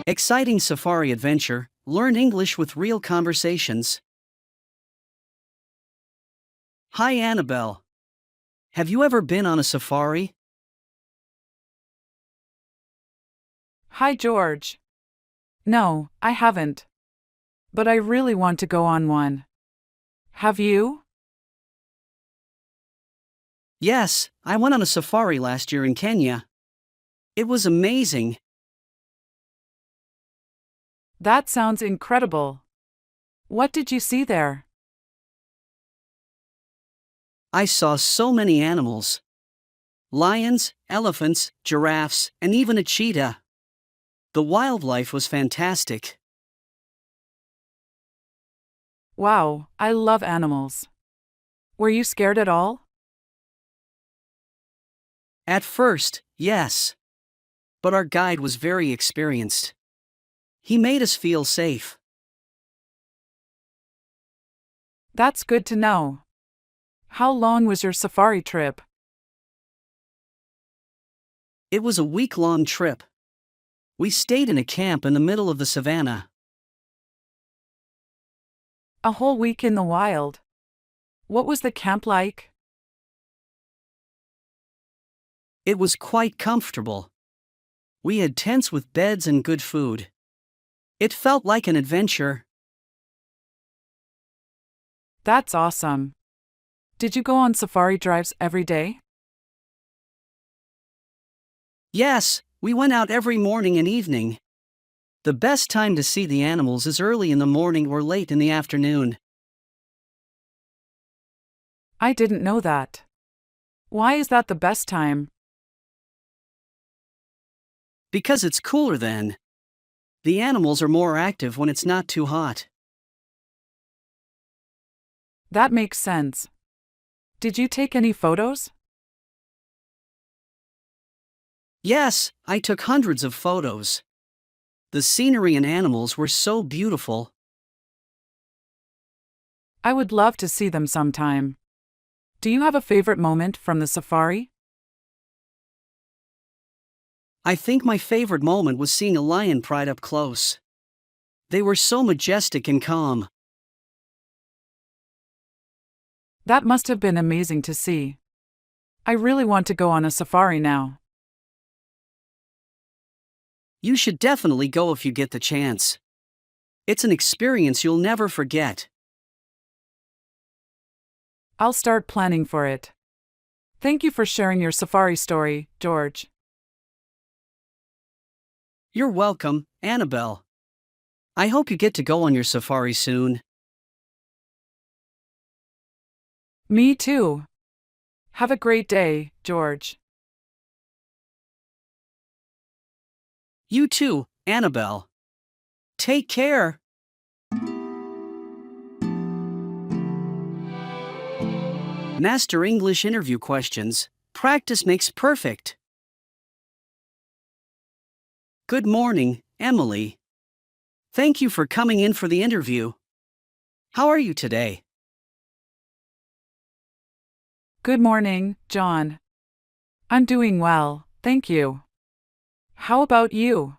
Exciting safari adventure, learn English with real conversations. Hi Annabelle. Have you ever been on a safari? Hi, George. No, I haven't. But I really want to go on one. Have you? Yes, I went on a safari last year in Kenya. It was amazing. That sounds incredible. What did you see there? I saw so many animals. Lions, elephants, giraffes, and even a cheetah. The wildlife was fantastic. Wow, I love animals. Were you scared at all? At first, yes. But our guide was very experienced. He made us feel safe. That's good to know. How long was your safari trip? It was a week-long trip. We stayed in a camp in the middle of the savannah. A whole week in the wild. What was the camp like? It was quite comfortable. We had tents with beds and good food. It felt like an adventure. That's awesome. Did you go on safari drives every day? Yes, we went out every morning and evening. The best time to see the animals is early in the morning or late in the afternoon. I didn't know that. Why is that the best time? Because it's cooler then. The animals are more active when it's not too hot. That makes sense. Did you take any photos? Yes, I took hundreds of photos. The scenery and animals were so beautiful. I would love to see them sometime. Do you have a favorite moment from the safari? I think my favorite moment was seeing a lion pride up close. They were so majestic and calm. That must have been amazing to see. I really want to go on a safari now. You should definitely go if you get the chance. It's an experience you'll never forget. I'll start planning for it. Thank you for sharing your safari story, George. You're welcome, Annabelle. I hope you get to go on your safari soon. Me too. Have a great day, George. You too, Annabelle. Take care. Master English interview questions. Practice makes perfect. Good morning, Emily. Thank you for coming in for the interview. How are you today? Good morning, John. I'm doing well, thank you. How about you?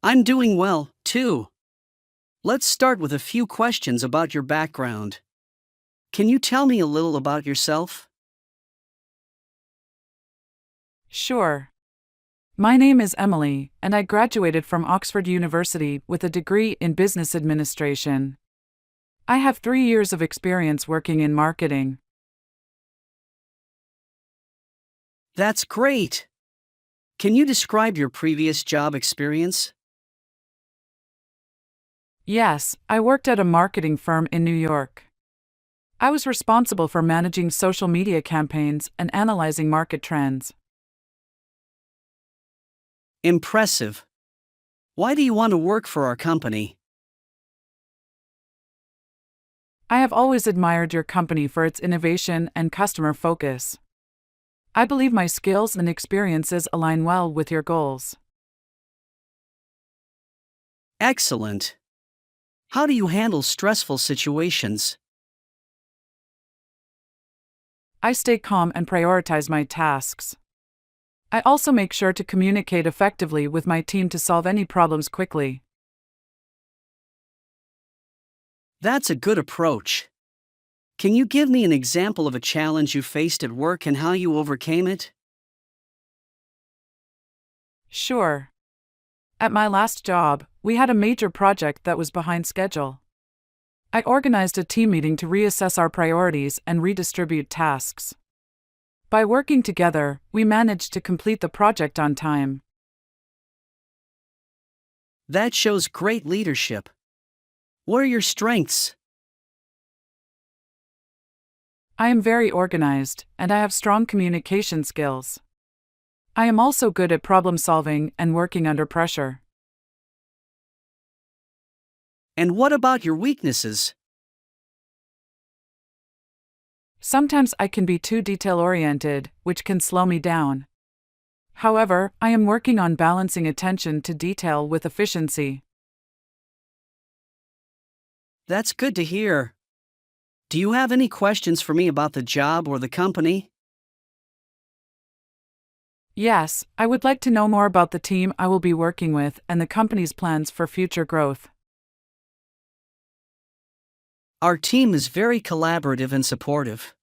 I'm doing well, too. Let's start with a few questions about your background. Can you tell me a little about yourself? Sure. My name is Emily, and I graduated from Oxford University with a degree in business administration. I have 3 years of experience working in marketing. That's great. Can you describe your previous job experience? Yes, I worked at a marketing firm in New York. I was responsible for managing social media campaigns and analyzing market trends. Impressive. Why do you want to work for our company? I have always admired your company for its innovation and customer focus. I believe my skills and experiences align well with your goals. Excellent. How do you handle stressful situations? I stay calm and prioritize my tasks. I also make sure to communicate effectively with my team to solve any problems quickly. That's a good approach. Can you give me an example of a challenge you faced at work and how you overcame it? Sure. At my last job, we had a major project that was behind schedule. I organized a team meeting to reassess our priorities and redistribute tasks. By working together, we managed to complete the project on time. That shows great leadership. What are your strengths? I am very organized, and I have strong communication skills. I am also good at problem solving and working under pressure. And what about your weaknesses? Sometimes I can be too detail-oriented, which can slow me down. However, I am working on balancing attention to detail with efficiency. That's good to hear. Do you have any questions for me about the job or the company? Yes, I would like to know more about the team I will be working with and the company's plans for future growth. Our team is very collaborative and supportive.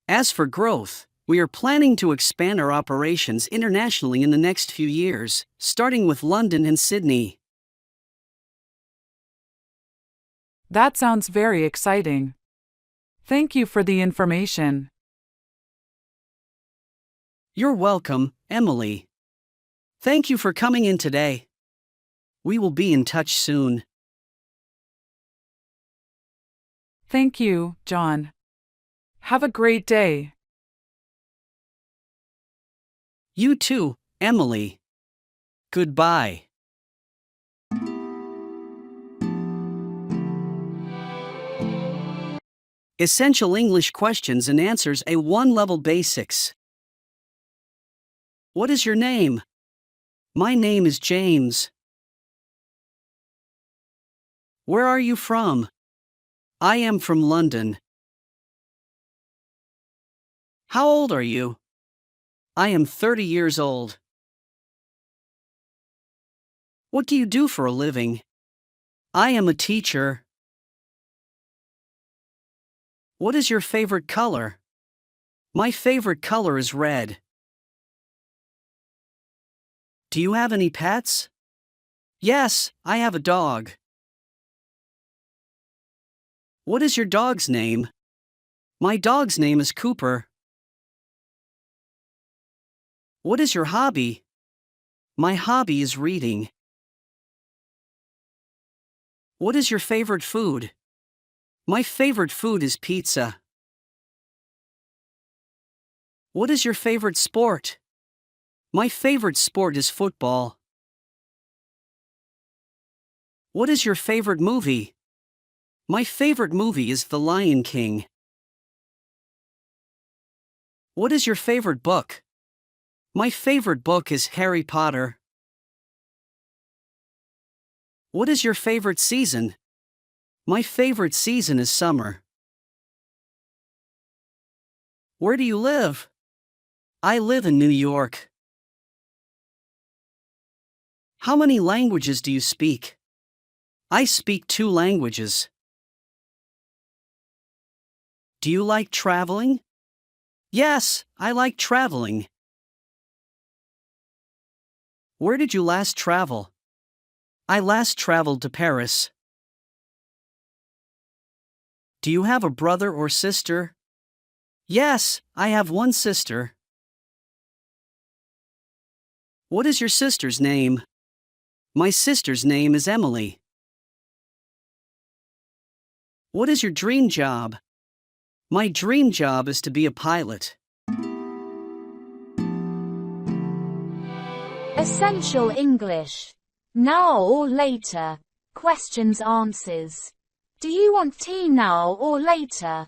As for growth, we are planning to expand our operations internationally in the next few years, starting with London and Sydney. That sounds very exciting. Thank you for the information. You're welcome, Emily. Thank you for coming in today. We will be in touch soon. Thank you, John. Have a great day. You too, Emily. Goodbye. Essential English questions and answers A1 level basics. What is your name? My name is James. Where are you from? I am from London. How old are you? I am 30 years old. What do you do for a living? I am a teacher. What is your favorite color? My favorite color is red. Do you have any pets? Yes, I have a dog. What is your dog's name? My dog's name is Cooper. What is your hobby? My hobby is reading. What is your favorite food? My favorite food is pizza. What is your favorite sport? My favorite sport is football. What is your favorite movie? My favorite movie is The Lion King. What is your favorite book? My favorite book is Harry Potter. What is your favorite season? My favorite season is summer. Where do you live? I live in New York. How many languages do you speak? I speak 2 languages. Do you like traveling? Yes, I like traveling. Where did you last travel? I last traveled to Paris. Do you have a brother or sister? Yes, I have one sister. What is your sister's name? My sister's name is Emily. What is your dream job? My dream job is to be a pilot. Essential English. Now or later. Questions answers. Do you want tea now or later?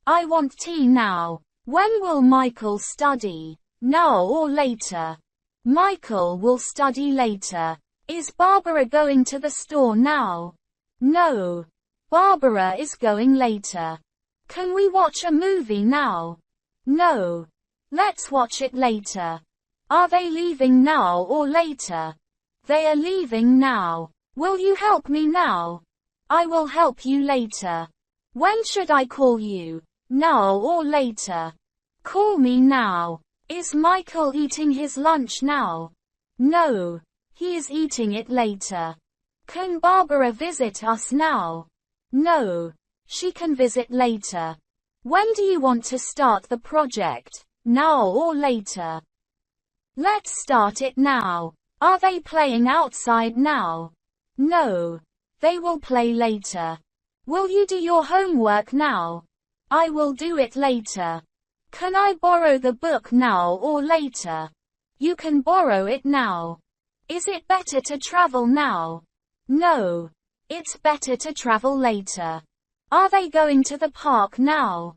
I want tea now. When will Michael study? Now or later? Michael will study later. Is Barbara going to the store now? No. Barbara is going later. Can we watch a movie now? No. Let's watch it later. Are they leaving now or later? They are leaving now. Will you help me now? I will help you later. When should I call you? Now or later? Call me now. Is Michael eating his lunch now? No. He is eating it later. Can Barbara visit us now? No. She can visit later. When do you want to start the project? Now or later? Let's start it now. Are they playing outside now? No. They will play later. Will you do your homework now? I will do it later. Can I borrow the book now or later? You can borrow it now. Is it better to travel now? No. It's better to travel later. Are they going to the park now?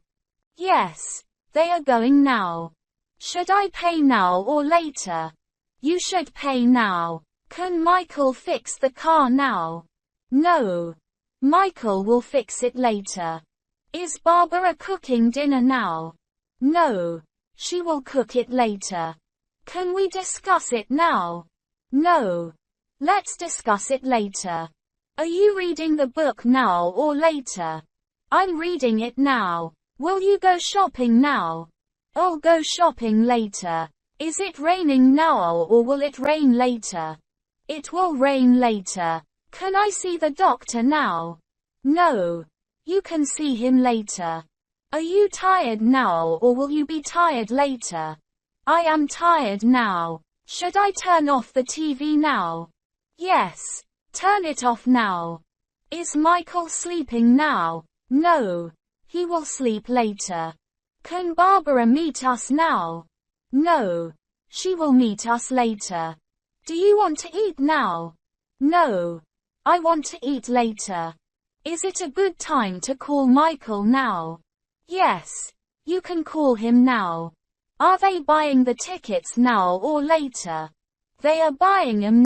Yes. They are going now. Should I pay now or later? You should pay now. Can Michael fix the car now? No. Michael will fix it later. Is Barbara cooking dinner now? No. She will cook it later. Can we discuss it now? No. Let's discuss it later. Are you reading the book now or later? I'm reading it now. Will you go shopping now? I'll go shopping later. Is it raining now or will it rain later? It will rain later. Can I see the doctor now? No. You can see him later. Are you tired now or will you be tired later? I am tired now. Should I turn off the TV now? Yes. Turn it off now. Is Michael sleeping now? No. He will sleep later. Can Barbara meet us now? No. She will meet us later. Do you want to eat now? No. I want to eat later. Is it a good time to call Michael now? Yes. You can call him now. Are they buying the tickets now or later? They are buying them